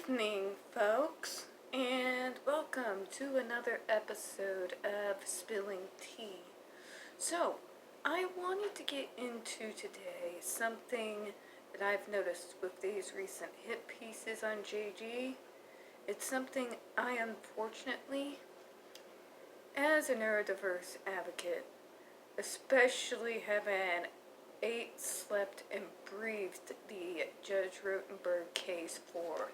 evening, folks, and welcome to another episode of Spilling Tea. So, I wanted to get into today something that I've noticed with these recent hit pieces on JG. It's something I unfortunately, as a neurodiverse advocate, especially having ate, slept, and breathed the Judge Rotenberg case for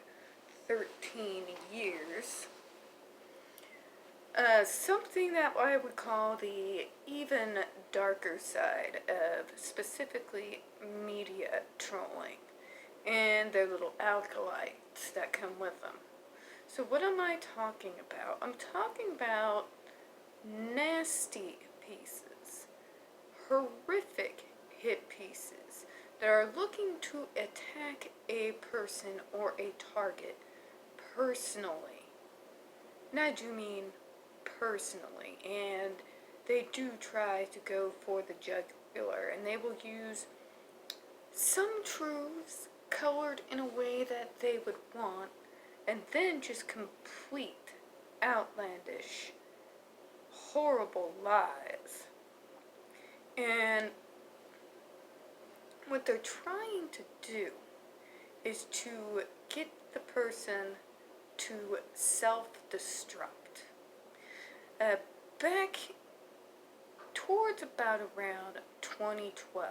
13 years. Something that I would call the even darker side of specifically media trolling and their little acolytes that come with them. So what am I talking about? I'm talking about nasty pieces, horrific hit pieces that are looking to attack a person or a target personally. And I do mean personally. And they do try to go for the jugular, and they will use some truths colored in a way that they would want, and then just complete outlandish, horrible lies. And what they're trying to do is to get the person to self-destruct. Back towards about around 2012,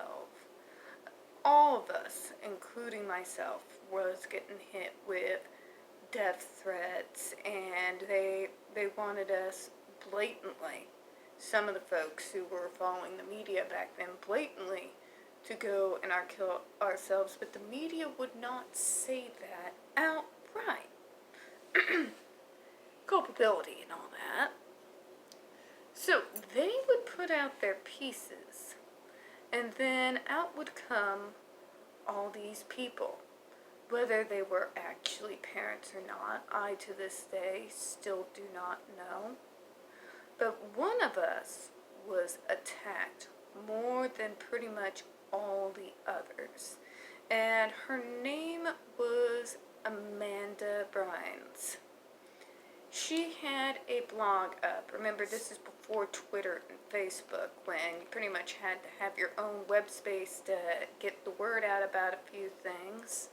all of us, including myself, was getting hit with death threats, and they wanted us blatantly, some of the folks who were following the media back then, blatantly to go and kill ourselves, but the media would not say that outright. Culpability and all that. So they would put out their pieces, and then out would come all these people. Whether they were actually parents or not, I to this day still do not know. But one of us was attacked more than pretty much all the others. And her name was Amanda Bynes. She had a blog up. Remember, this is before Twitter and Facebook, when you pretty much had to have your own web space to get the word out about a few things.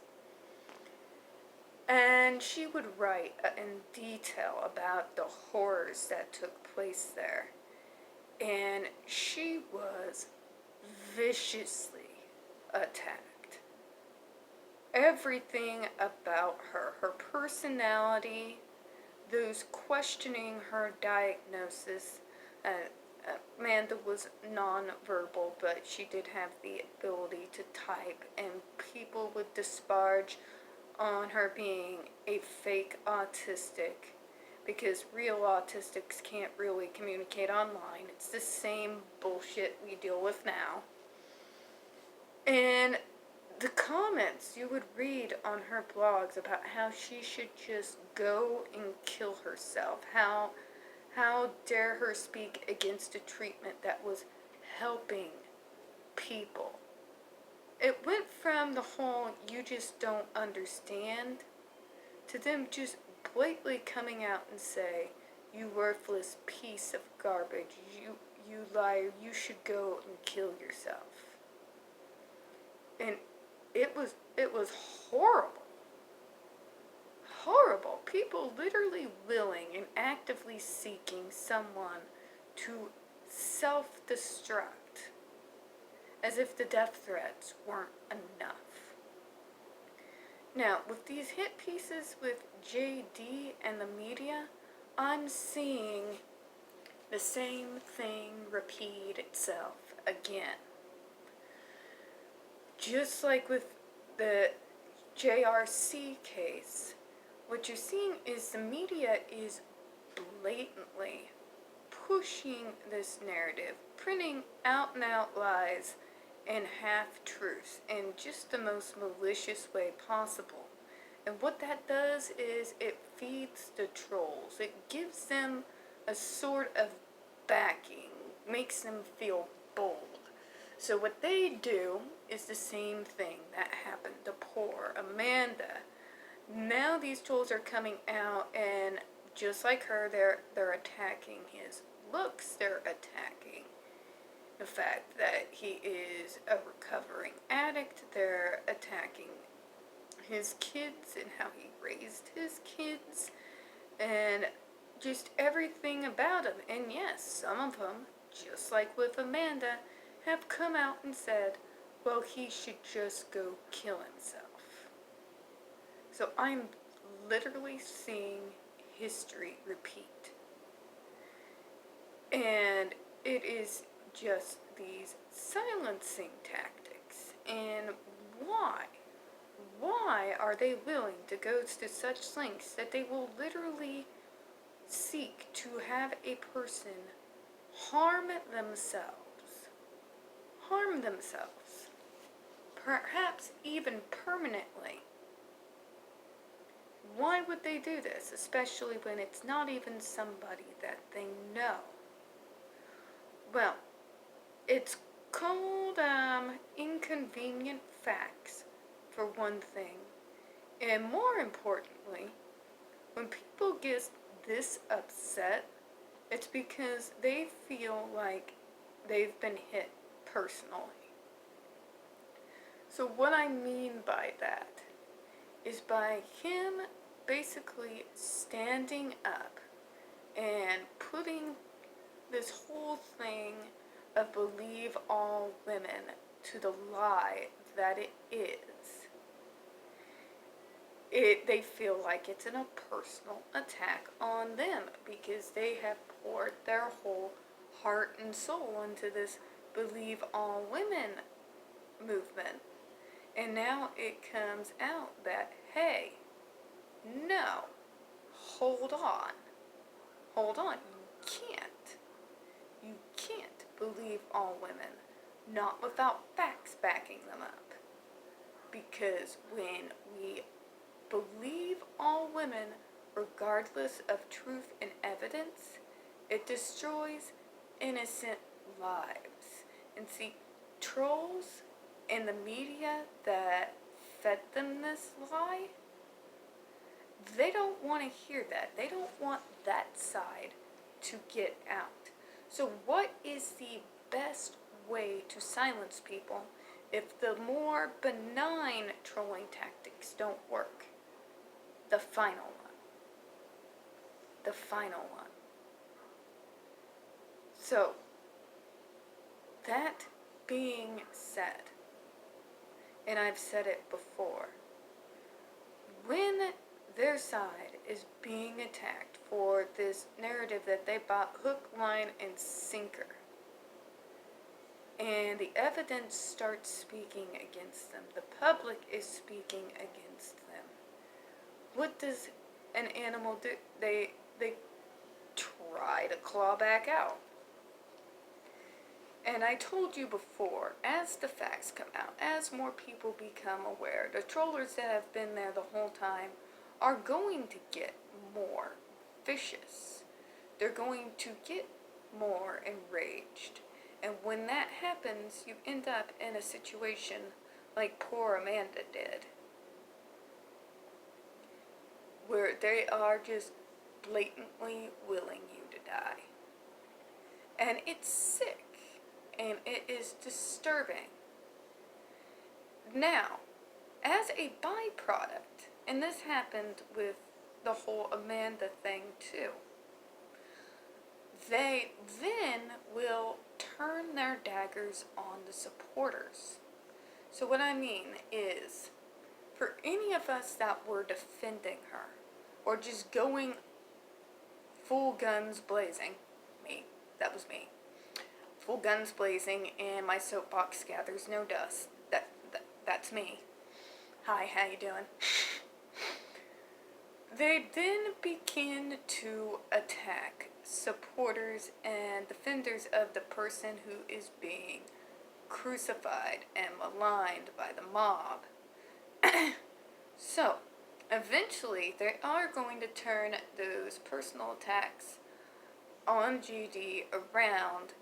And she would write in detail about the horrors that took place there. And she was viciously attacked. Everything about her, her personality, those questioning her diagnosis. Amanda was nonverbal, but she did have the ability to type, and people would disparage on her being a fake autistic, because real autistics can't really communicate online. It's the same bullshit we deal with now. And the comments you would read on her blogs about how she should just go and kill herself, how dare her speak against a treatment that was helping people. It went from the whole "you just don't understand" to them just blatantly coming out and say, "You worthless piece of garbage, you liar, you should go and kill yourself." And it was horrible. Horrible. People literally willing and actively seeking someone to self-destruct, as if the death threats weren't enough. Now, with these hit pieces with JD and the media, I'm seeing the same thing repeat itself again. Just like with the JRC case, what you're seeing is the media is blatantly pushing this narrative, printing out and out lies and half-truths in just the most malicious way possible. And what that does is it feeds the trolls. It gives them a sort of backing, makes them feel bold. So what they do is the same thing that happened to poor Amanda. Now these trolls are coming out, and just like her, they're attacking his looks. They're attacking the fact that he is a recovering addict. They're attacking his kids and how he raised his kids, and just everything about him. And yes, some of them, just like with Amanda, have come out and said, well, he should just go kill himself. So I'm literally seeing history repeat. And it is just these silencing tactics. And why? Why are they willing to go to such lengths that they will literally seek to have a person harm themselves? Harm themselves. Perhaps even permanently. Why would they do this, especially when it's not even somebody that they know? Well, it's called inconvenient facts, for one thing. And more importantly, when people get this upset, it's because they feel like they've been hit personally. So what I mean by that is by him basically standing up and putting this whole thing of believe all women to the lie that it is. They feel like it's a personal attack on them because they have poured their whole heart and soul into this believe all women movement. And now it comes out that, hey, no, hold on, you can't believe all women, not without facts backing them up, because when we believe all women, regardless of truth and evidence, it destroys innocent lives. And see, trolls and the media that fed them this lie, they don't want to hear that. They don't want that side to get out. So what is the best way to silence people if the more benign trolling tactics don't work? The final one. The final one. So, that being said, and I've said it before, when their side is being attacked for this narrative that they bought hook, line, and sinker, and the evidence starts speaking against them, the public is speaking against them, what does an animal do? They try to claw back out. And I told you before, as the facts come out, as more people become aware, the trollers that have been there the whole time are going to get more vicious. They're going to get more enraged. And when that happens, you end up in a situation like poor Amanda did, where they are just blatantly willing you to die. And it's sick. And it is disturbing. Now, as a byproduct, and this happened with the whole Amanda thing too, they then will turn their daggers on the supporters. So what I mean is, for any of us that were defending her, or just going full guns blazing, that was me. Full guns blazing, and my soapbox gathers no dust. That's me. Hi, how you doing? They then begin to attack supporters and defenders of the person who is being crucified and maligned by the mob. So, eventually, they are going to turn those personal attacks on GD around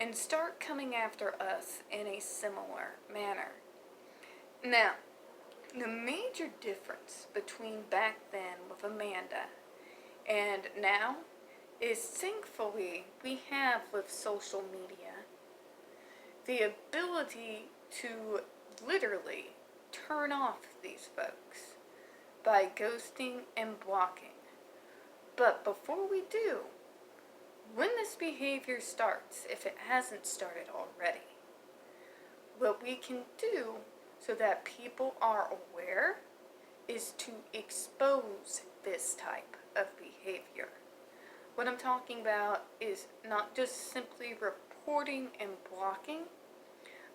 and start coming after us in a similar manner. Now, the main major difference between back then with Amanda and now is thankfully we have with social media the ability to literally turn off these folks by ghosting and blocking. But before we do, when this behavior starts, if it hasn't started already, what we can do so that people are aware is to expose this type of behavior. What I'm talking about is not just simply reporting and blocking,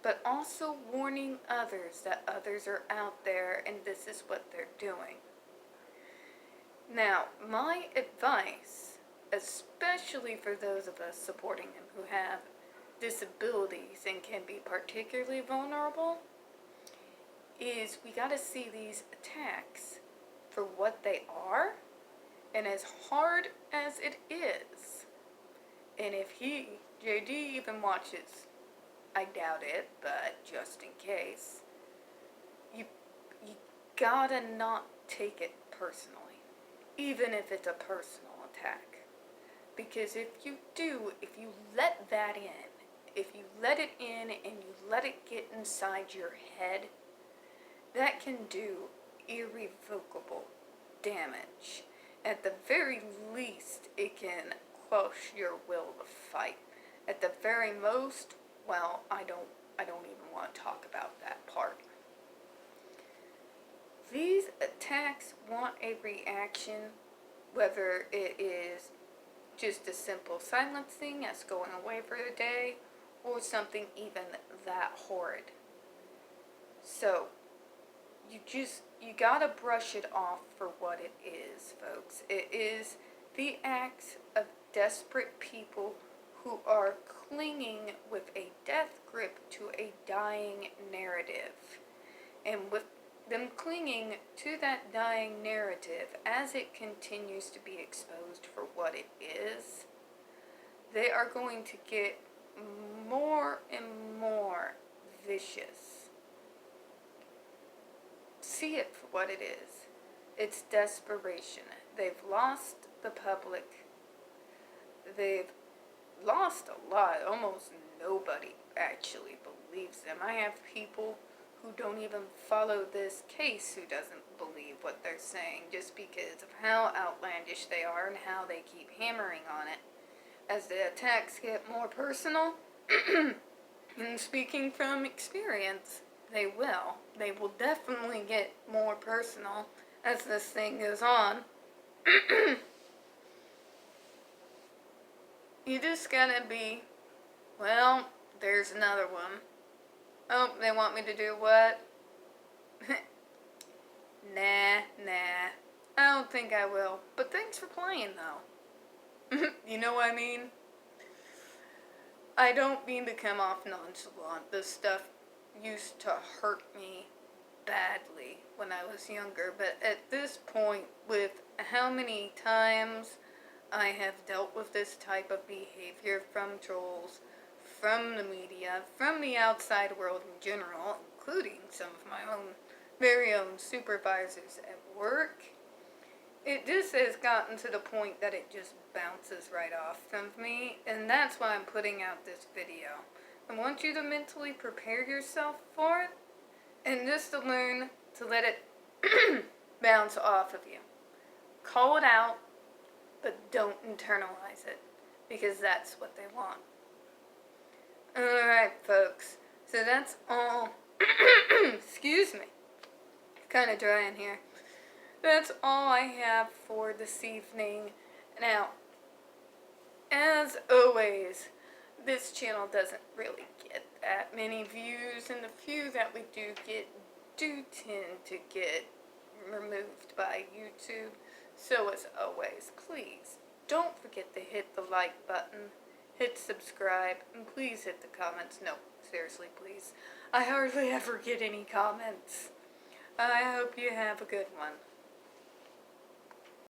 but also warning others that others are out there and this is what they're doing. Now, my advice, especially for those of us supporting them who have disabilities and can be particularly vulnerable, is we gotta see these attacks for what they are, and as hard as it is. And if JD even watches, I doubt it, but just in case, you gotta not take it personally, even if it's a personal attack. Because if you do, if you let that in, if you let it in and you let it get inside your head, that can do irrevocable damage. At the very least, it can quash your will to fight. At the very most, well, I don't even want to talk about that part. These attacks want a reaction, whether it is just a simple silencing, us going away for the day, or something even that horrid. So, you gotta brush it off for what it is, folks. It is the acts of desperate people who are clinging with a death grip to a dying narrative. And with them clinging to that dying narrative as it continues to be exposed for what it is, they are going to get more and more vicious. See it for what it is. It's desperation. They've lost the public. They've lost a lot. Almost nobody actually believes them. I have people who don't even follow this case who doesn't believe what they're saying just because of how outlandish they are and how they keep hammering on it. As the attacks get more personal, and speaking from experience, they will. They will definitely get more personal as this thing goes on. You just gotta be, well, there's another one. Oh, they want me to do what? Nah. I don't think I will. But thanks for playing, though. You know what I mean? I don't mean to come off nonchalant. This stuff used to hurt me badly when I was younger, but at this point, with how many times I have dealt with this type of behavior from trolls, from the media, from the outside world in general, including some of my own very own supervisors at work, it just has gotten to the point that it just bounces right off of me, and that's why I'm putting out this video. I want you to mentally prepare yourself for it, and just to learn to let it bounce off of you. Call it out, but don't internalize it, because that's what they want. Alright, folks, so that's all. Excuse me. Kind of dry in here. That's all I have for this evening. Now, as always, this channel doesn't really get that many views, and the few that we do tend to get removed by YouTube. So as always, please don't forget to hit the like button, hit subscribe, and please hit the comments. No, seriously, please. I hardly ever get any comments. I hope you have a good one.